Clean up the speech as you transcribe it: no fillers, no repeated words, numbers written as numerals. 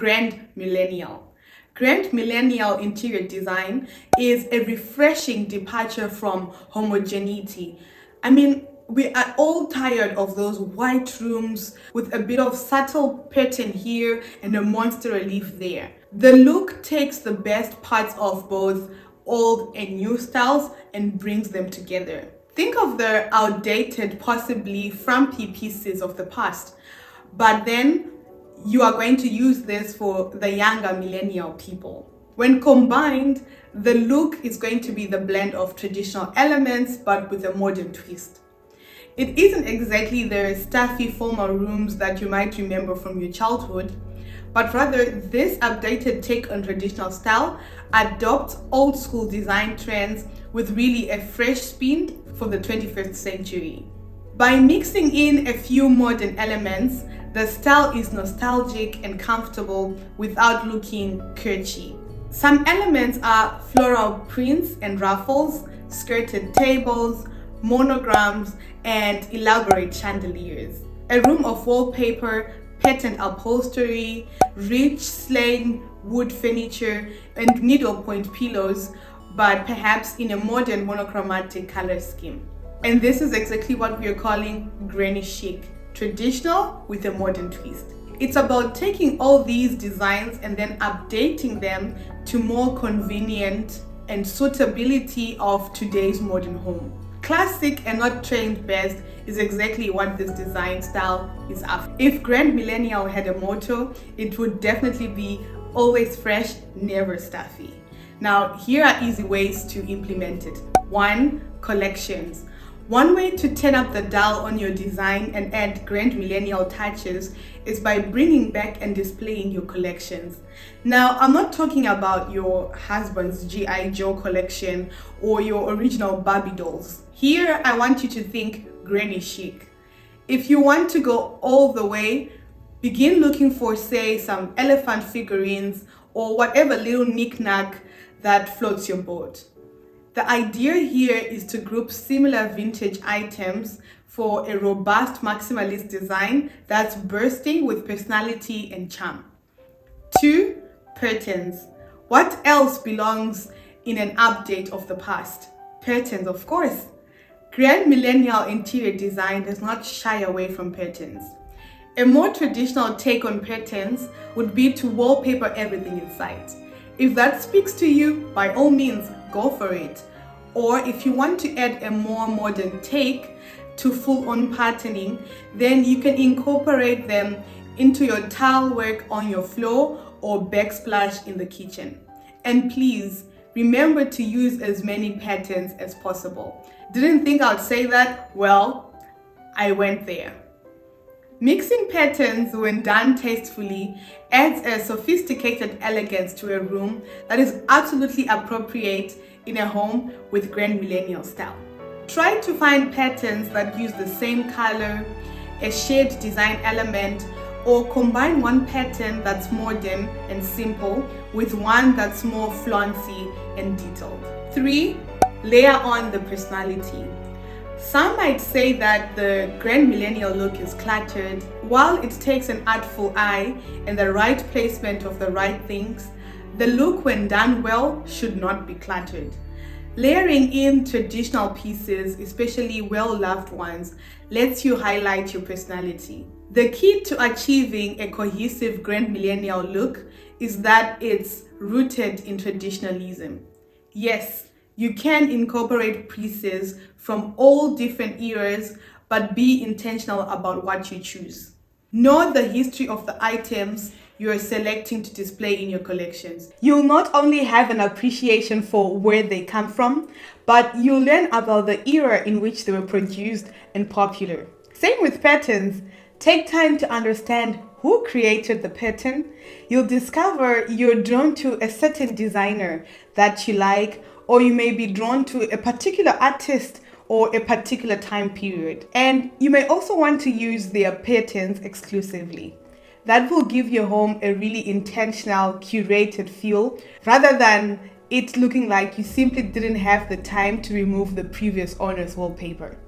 Grandmillennial. Grandmillennial interior design is a refreshing departure from homogeneity. I mean, we are all tired of those white rooms with a bit of subtle pattern here and a monster relief there. The look takes the best parts of both old and new styles and brings them together. Think of the outdated, possibly frumpy pieces of the past, but then you are going to use this for the younger millennial people. When combined, the look is going to be the blend of traditional elements but with a modern twist. It isn't exactly the stuffy formal rooms that you might remember from your childhood, but rather this updated take on traditional style adopts old school design trends with really a fresh spin for the 21st century. By mixing in a few modern elements, the style is nostalgic and comfortable without looking kitschy. Some elements are floral prints and ruffles, skirted tables, monograms, and elaborate chandeliers. A room of wallpaper, patterned upholstery, rich slain wood furniture, and needlepoint pillows, but perhaps in a modern monochromatic color scheme. And this is exactly what we are calling granny chic, traditional with a modern twist. It's about taking all these designs and then updating them to more convenient and suitability of today's modern home. Classic and not trend best is exactly what this design style is after. If Grandmillennial had a motto, it would definitely be always fresh, never stuffy. Now, here are easy ways to implement it. 1. Collections. One way to turn up the dial on your design and add Grandmillennial touches is by bringing back and displaying your collections. Now, I'm not talking about your husband's G.I. Joe collection or your original Barbie dolls. Here, I want you to think granny chic. If you want to go all the way, begin looking for, say, some elephant figurines or whatever little knick-knack that floats your boat. The idea here is to group similar vintage items for a robust maximalist design that's bursting with personality and charm. 2. Patterns. What else belongs in an update of the past? Patterns, of course. Grandmillennial interior design does not shy away from patterns. A more traditional take on patterns would be to wallpaper everything in sight. If that speaks to you, by all means, go for it. Or if you want to add a more modern take to full-on patterning, then you can incorporate them into your tile work on your floor or backsplash in the kitchen. And please, remember to use as many patterns as possible. Didn't think I'd say that? Well, I went there. Mixing patterns, when done tastefully, adds a sophisticated elegance to a room that is absolutely appropriate in a home with Grandmillennial style. Try to find patterns that use the same color, a shared design element, or combine one pattern that's modern and simple with one that's more flauncy and detailed. 3. Layer on the personality. Some might say that the Grandmillennial look is cluttered. While it takes an artful eye and the right placement of the right things, the look, when done well, should not be cluttered. Layering in traditional pieces, especially well-loved ones, lets you highlight your personality. The key to achieving a cohesive Grandmillennial look is that it's rooted in traditionalism. Yes, you can incorporate pieces from all different eras, but be intentional about what you choose. Know the history of the items you're selecting to display in your collections. You'll not only have an appreciation for where they come from, but you'll learn about the era in which they were produced and popular. Same with patterns. Take time to understand who created the pattern. You'll discover you're drawn to a certain designer that you like, or you may be drawn to a particular artist or a particular time period. And you may also want to use their patterns exclusively. That will give your home a really intentional, curated feel, rather than it looking like you simply didn't have the time to remove the previous owner's wallpaper.